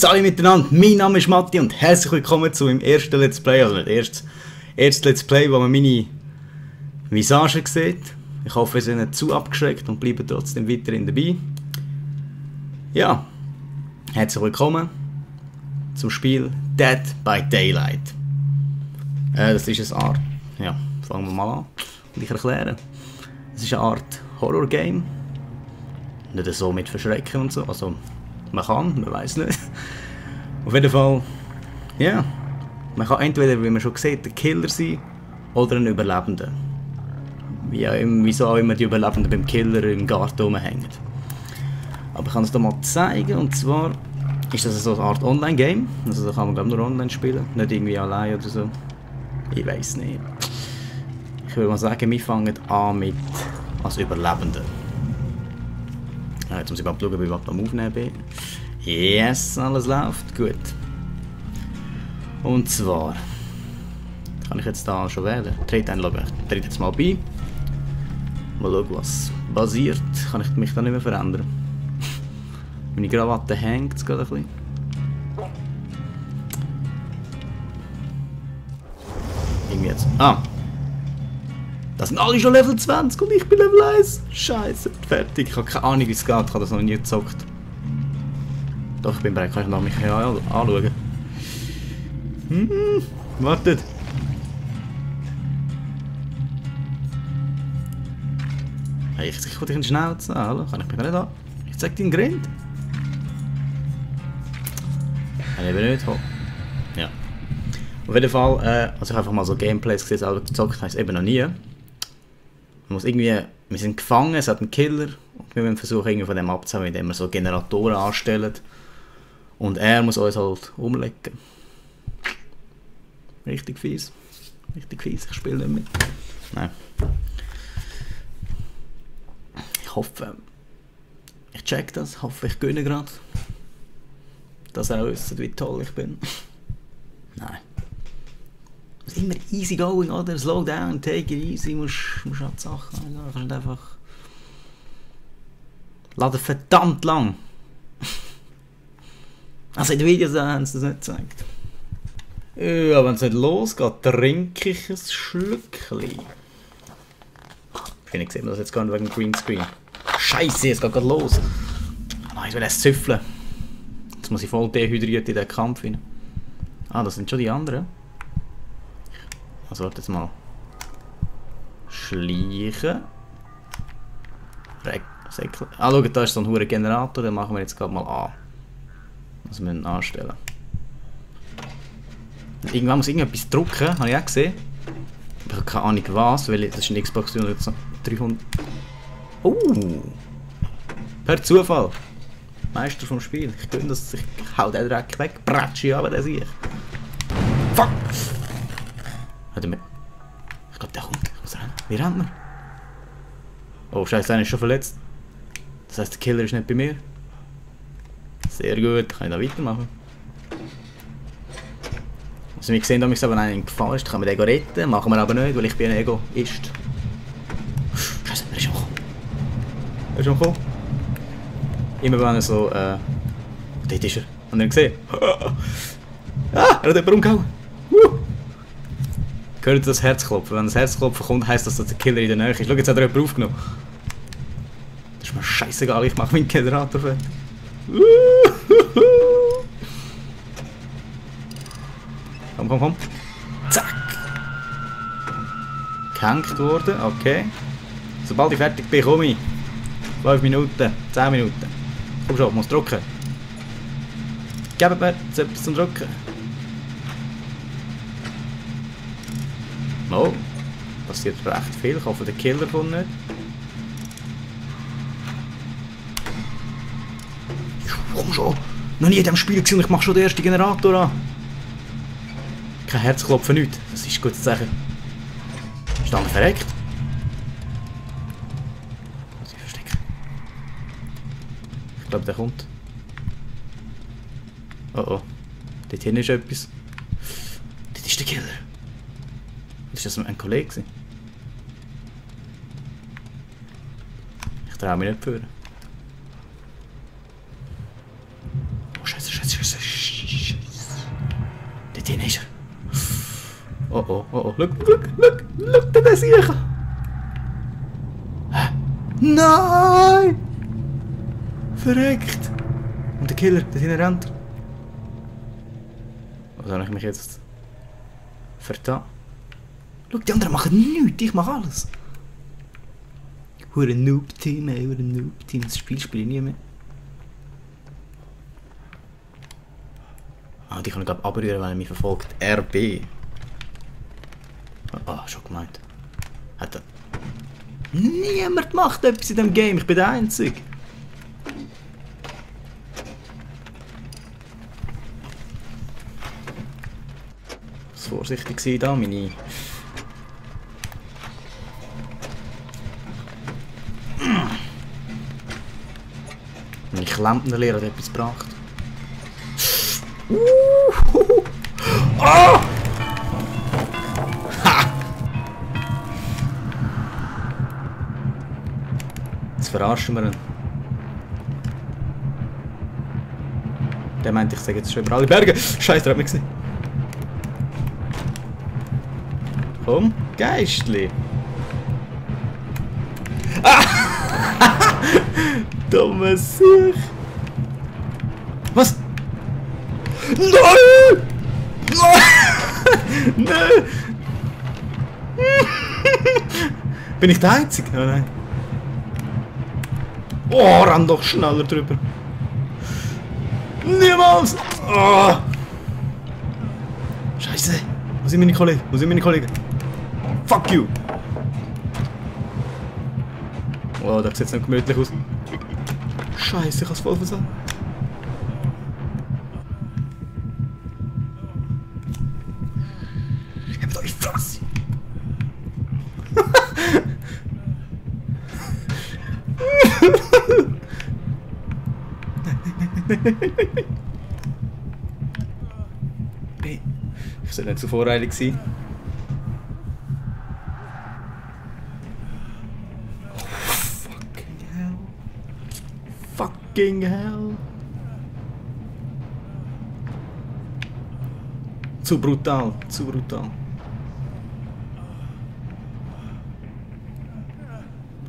Salut miteinander, mein Name ist Matti und herzlich willkommen zu meinem ersten Let's Play, also nicht erstes Let's Play, wo man meine Visage sieht. Ich hoffe, ihr seid nicht zu abgeschreckt und bleibt trotzdem weiterhin dabei. Ja, herzlich willkommen zum Spiel Dead by Daylight. Das ist eine Art, ja, fangen wir mal an und ich erkläre. Es ist eine Art Horror-Game, nicht so mit Verschrecken und so, also man kann, man weiß nicht. Auf jeden Fall, ja, man kann entweder, wie man schon sieht, ein Killer sein oder ein Überlebender. Wieso auch immer die Überlebenden beim Killer im Garten rumhängen. Aber ich kann es dir mal zeigen, und zwar ist das so eine Art Online-Game. Also da kann man glaube ich nur online spielen, nicht irgendwie allein oder so. Ich weiß nicht. Ich würde mal sagen, wir fangen an mit als Überlebender. Jetzt muss ich mal schauen, ob ich überhaupt am Aufnehmen bin. Yes, alles läuft. Gut. Und zwar kann ich jetzt da schon wählen. Tritt jetzt mal bei. Mal schauen, was passiert. Kann ich mich da nicht mehr verändern. Meine Krawatte hängt es gerade ein bisschen. Irgendwie jetzt. Ah! Das sind alle schon Level 20 und ich bin Level 1. Scheiße, fertig. Ich habe keine Ahnung, wie es geht. Ich habe das noch nie gezockt. Doch, ich bin bereit. Kann ich noch mich anschauen? Wartet. Hey, ich wollte dich schnell zu. Hallo, kann ich mich nicht an? Ich zeig dir einen Grind. Kann ich eben nicht. Ja. Auf jeden Fall, als ich einfach mal so Gameplays gesehen habe, gezockt habe ich es eben noch nie. Man muss irgendwie, wir sind gefangen, es hat einen Killer und wir müssen versuchen, irgendwie von dem abzuhauen, indem wir so Generatoren anstellen. Und er muss uns halt umlegen. Richtig fies. Richtig fies, ich spiele nicht mit. Nein. Ich hoffe, ich check das, ich hoffe, ich gönne gerade. Dass er wisst, wie toll ich bin. Nein. Es ist immer easy going, oder? Slow down, take it easy, musst halt die Sachen, also, kannst nicht einfach... Laden verdammt lang! Also in den Videos haben sie das nicht gezeigt. Ja, wenn es nicht losgeht, trinke ich ein Schlückchen. Ich sehe das jetzt gar nicht wegen dem Greenscreen. Scheiße, es geht gerade los! Oh, ich will erst züffeln. Jetzt muss ich voll dehydriert in den Kampf rein. Ah, das sind schon die anderen. Also warte jetzt mal. Schleichen. Säckle. Ah, schau, da ist so ein hoher Generator, den machen wir jetzt gerade mal an. Also wir müssen anstellen. Irgendwann muss irgendetwas drucken, habe ich auch gesehen. Ich habe keine Ahnung was, weil das ist eine Xbox 300. Oh! Per Zufall. Meister vom Spiel. Ich gönne das, ich hau den Dreck weg, bratsche aber der sehe ich. Fuck! Ich glaube, der kommt. Ich muss rennen. Wie rennt man? Oh, scheiße, einer ist schon verletzt. Das heisst, der Killer ist nicht bei mir. Sehr gut, kann ich da weitermachen. Also, wir sehen, dass aber einer in Gefahr ist, kann man den retten. Machen wir aber nicht, weil ich bin ein Egoist. Scheiße, er ist schon gekommen. Er ist schon gekommen. Immer wenn er so, dort ist er. Habt ihr ihn gesehen? Ah, er hat jemanden umgehauen. Hört das Herzklopfen? Wenn das Herzklopfen kommt, heisst das, dass der Killer in der Nähe ist. Schau, jetzt hat er jemanden aufgenommen. Das ist mir scheißegal, ich mache meinen Generator fertig. Komm, komm, komm. Zack! Gehängt worden, okay. Sobald ich fertig bin, komme ich. 5 Minuten, 10 Minuten. Komm schon, ich muss drücken. Gebt mir jetzt etwas zum Drücken. Oh, passiert recht viel. Ich hoffe, der Killer kommt nicht. Komm schon! Noch nie in diesem Spiel gesehen, ich mache schon den ersten Generator an. Kein Herzklopfen, nichts. Das ist gut zu sagen. Ist der verreckt? Muss ich verstecken. Ich glaube, der kommt. Oh oh. Dort hinten ist etwas. Dort ist der Killer. Ist das ein Kollege? Ich traue mich nicht führen. Oh, scheiße, scheiße, scheiße. Dort hinten ist er. Oh oh, oh oh. Schau, den sehe ich. Nein! Verreckt! Und der Killer, dort hinten rennt er. Oder habe ich mich jetzt vertan? Schau, die anderen machen nichts, ich mache alles. Hure Noob-Team, ey, hure Noob-Team. Das Spiel spiele ich nie mehr. Ah, die kann ich glaube abrühren, wenn er mich verfolgt. RB. Ah, schon gemeint. Hat er... Niemand macht etwas in diesem Game, ich bin der Einzige. Ich muss vorsichtig sein da, meine Klempnerlehrer hat etwas gebracht. Oh! Ha! Jetzt verarschen wir ihn. Der meint, ich sage jetzt schon über alle Berge. Scheiße, der hat mich gesehen. Komm, Geistli. Ah! Dumme Sicht. Was? Nein! Nein! Bin ich der Einzige? Oh nein. Oh, renn doch schneller drüber. Niemals! Oh. Scheiße! Wo sind meine Kollegen? Wo sind meine Kollegen? Fuck you! Oh, das sieht jetzt nicht gemütlich aus. Scheiße, ich hab's voll versagt. Hebt euch Fresse! Ich soll nicht zu voreilig sein. Fucking hell. Zu brutal, zu brutal.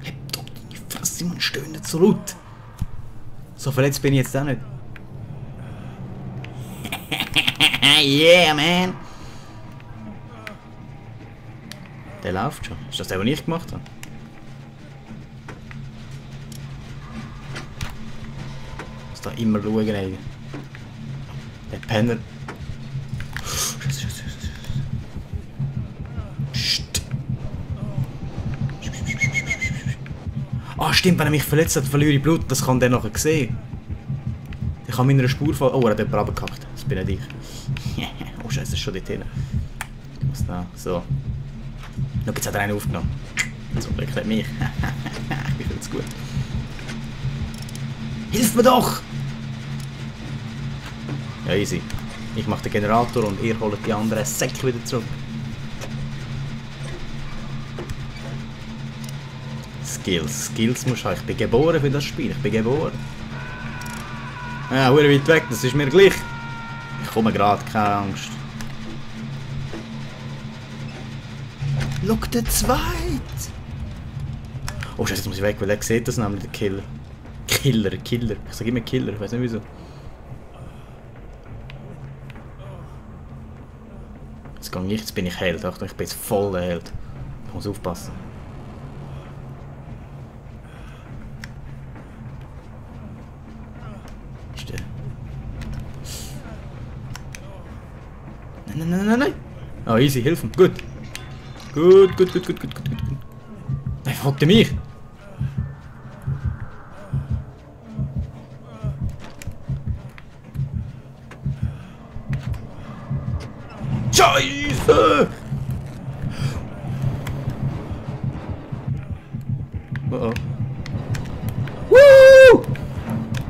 Heb doch die Fresse, man stöhnt nicht so laut. So verletzt bin ich jetzt auch nicht. Yeah, man. Der läuft schon. Ist das der, den ich gemacht habe? Ich muss da immer schauen, ey. Der Penner. Psst. Ah, stimmt, wenn er mich verletzt hat, verliere ich Blut. Das kann der nachher sehen. Ich kann meiner Spur fallen. Oh, er hat jemanden runtergehackt. Das bin nicht ich. Oh, Scheiße, das ist schon dort hin. Ich muss da. So. Schau, jetzt hat er einen aufgenommen. Zum Glück nicht mich. Ich bin viel zu gut. Hilf mir doch! Ja, easy. Ich mache den Generator und ihr holt die anderen Säcke wieder zurück. Skills musst du haben. Ich bin geboren für das Spiel. Ich bin geboren. Ja, sehr weit weg, das ist mir gleich. Ich komme gerade, keine Angst. Schau, der Zweite! Oh Scheiße, jetzt muss ich weg, weil er sieht das nämlich, der Killer. Killer. Ich sage immer Killer, ich weiß nicht wieso. Jetzt gehe ich, jetzt bin ich Held. Achtung, ich bin jetzt voll der Held. Ich muss aufpassen. Ist der? Nein. Oh, easy, hilf ihm. Gut. Gut. Er verfolgt mich. Scheiße! Oh. Woo!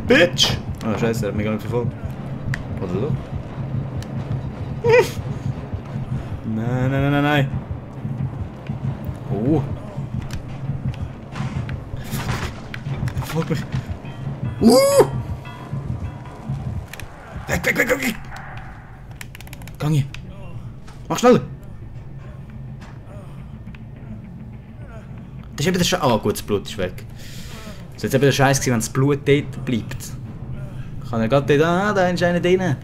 Bitch! Oh Scheiße, er hat mich gar nicht verfolgt. Oder so? Nein. Oh. Er verfolgt mich. Weg! Gang hier! Mach schneller! Das ist eben der Scheiß. Ah, gut, das Blut ist weg. Das wäre jetzt eben der Scheiß gewesen, wenn das Blut dort bleibt. Kann er gerade dort. Ah, da ist einer drin.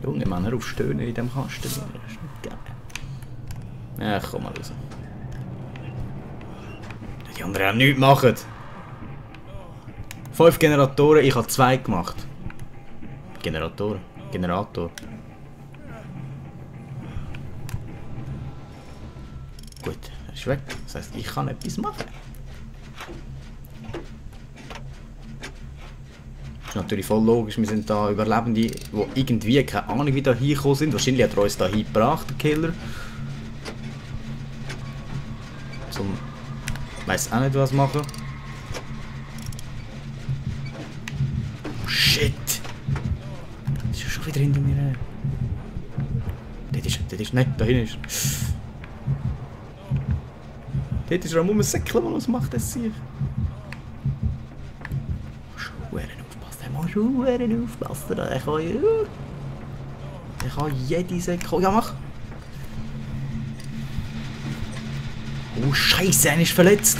Junge Mann, hör auf stöhnen in diesem Kasten. Das ist nicht geil. Ja, komm mal raus. Die anderen haben nichts gemacht. 5 Generatoren, ich habe 2 gemacht. Generator. Gut, er ist weg. Das heisst, ich kann etwas machen. Das ist natürlich voll logisch, wir sind da Überlebende, die irgendwie, keine Ahnung wie da hingekommen sind. Wahrscheinlich hat er uns da hingebracht, der Killer. Zum... weiss auch nicht was machen. Oh shit! Das ist ja schon wieder hinter mir her. Das ist nicht, da hinten ist... Dort ist er am Rumsäckeln, was macht das sich? Schuhe aufpassen, er kann jede Sekunde... Ja, mach! Oh Scheiße, er ist verletzt!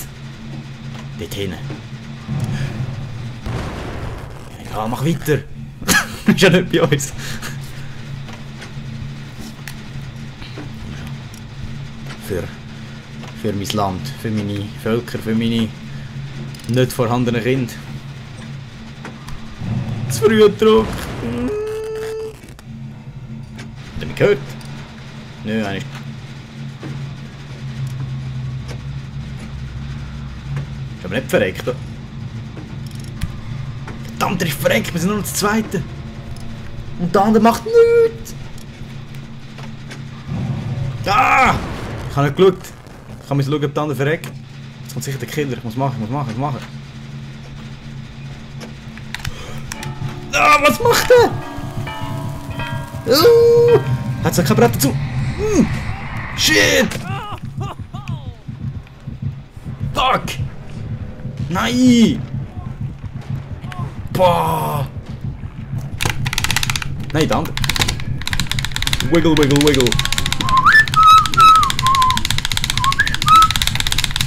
Dort hinten. Ja, mach weiter! Ist ja nicht bei uns. Für mein Land, für meine Völker, für meine nicht vorhandenen Kinder. Zu früh Druck. Habt ihr mich gehört? Nö, eigentlich. Ist aber nicht verreckt. Verdammt, er ist verreckt, wir sind nur noch das Zweite. Und der andere macht nichts. Ah! Ich habe nicht geschaut. Ich kann schauen, ob der andere verreckt. Jetzt kommt sicher der Killer. Ich muss machen. Ah, was macht er? Hat er kein Brett dazu? Shit! Fuck! Nein! Boah! Nein, der andere. Wiggle.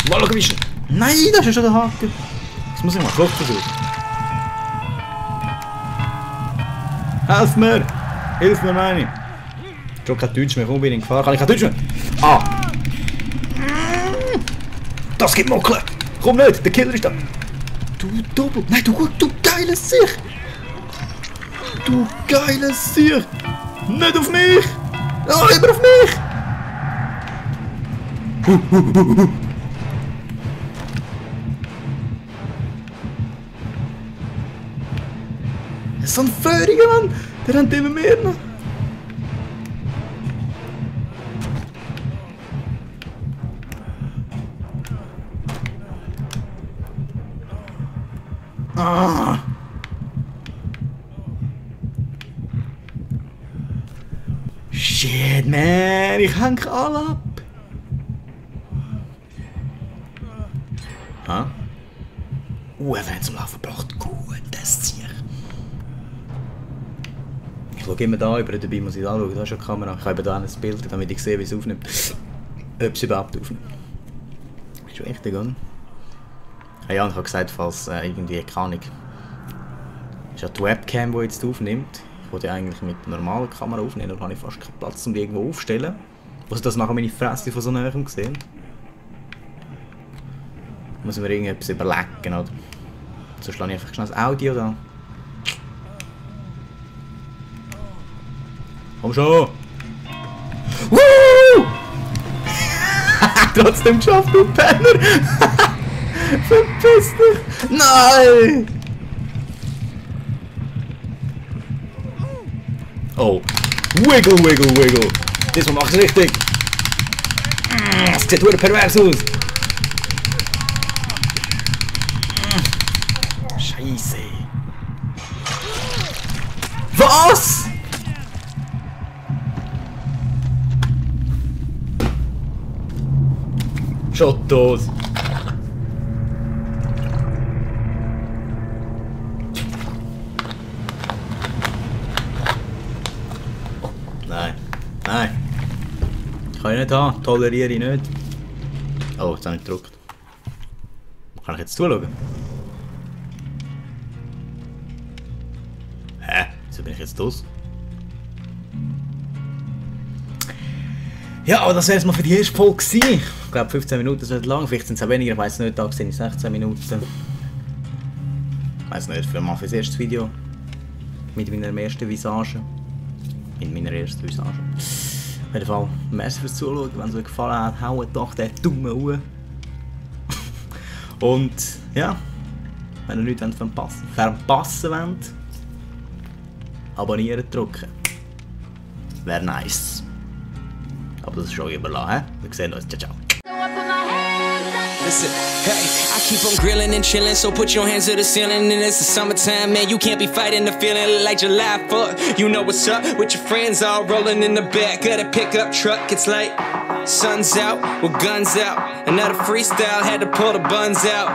Mal erwischen! Nein, das ist schon der Haken! Jetzt muss ich mal Flucht versuchen. Hilf mir, meine ich! Ich habe kein Deutsch mehr, warum bin ich in Gefahr? Kann ich kein Deutsch mehr? Ah! Das gibt Muckle! Komm nicht, der Killer ist da! Du Doppel! Nein, du geiles Sicht! Du geiles Sicht! Nicht auf mich! Ah, immer auf mich! So ein Föhriger Mann! Der rennt immer mehr noch! Ah! Shit, man! Ich häng alle ab! Ha? Er hat zum Laufen gebracht. Gut, das Tier. Ich schaue immer da über, dabei muss ich anschauen, da ist eine Kamera. Ich habe da ein Bild, damit ich sehe, wie es aufnimmt. Ob es überhaupt aufnimmt. Ist schon echt egal. Ja, und ich habe gesagt, falls irgendwie, keine Ahnung. Ist ja die Webcam, die jetzt aufnimmt. Ich wollte eigentlich mit einer normalen Kamera aufnehmen, aber habe ich fast keinen Platz, um die irgendwo aufzustellen. Muss das nachher meine Fresse von so näherem sehen. Muss mir irgendetwas überlegen, oder? So schlage ich einfach schnell das Audio da. Komm schon! Woo! Trotzdem geschafft, du Penner! Verpiss dich! Nein! Oh! Wiggle! Diesmal mach's richtig! Das sieht verdammt pervers aus! Scheiße! Was?! Schottos! Kann ich nicht haben, toleriere ich nicht. Oh, jetzt habe ich gedrückt. Kann ich jetzt zuschauen? Hä? Wieso bin ich jetzt los? Ja, aber das wäre es mal für die erste Folge gewesen. Ich glaube 15 Minuten ist nicht lang, vielleicht sind es auch weniger, ich weiß nicht, da sind 16 Minuten. Ich weiß nicht, für das erste Video. Mit meiner ersten Visage. Mit meiner ersten Visage. Auf jeden Fall, merci fürs Zuschauen. Wenn es euch gefallen hat, haut doch den Daumen hoch. Und ja, wenn ihr nichts verpassen wollt, abonnieren drücken. Wäre nice. Aber das ist schon überlassen. Wir sehen uns. Ciao, ciao. Listen, hey, I keep on grilling and chilling, so put your hands to the ceiling. And it's the summertime, man, you can't be fighting the feeling like July 4th. You know what's up with your friends all rolling in the back of the pickup truck. It's like sun's out with guns out. Another freestyle, had to pull the buns out.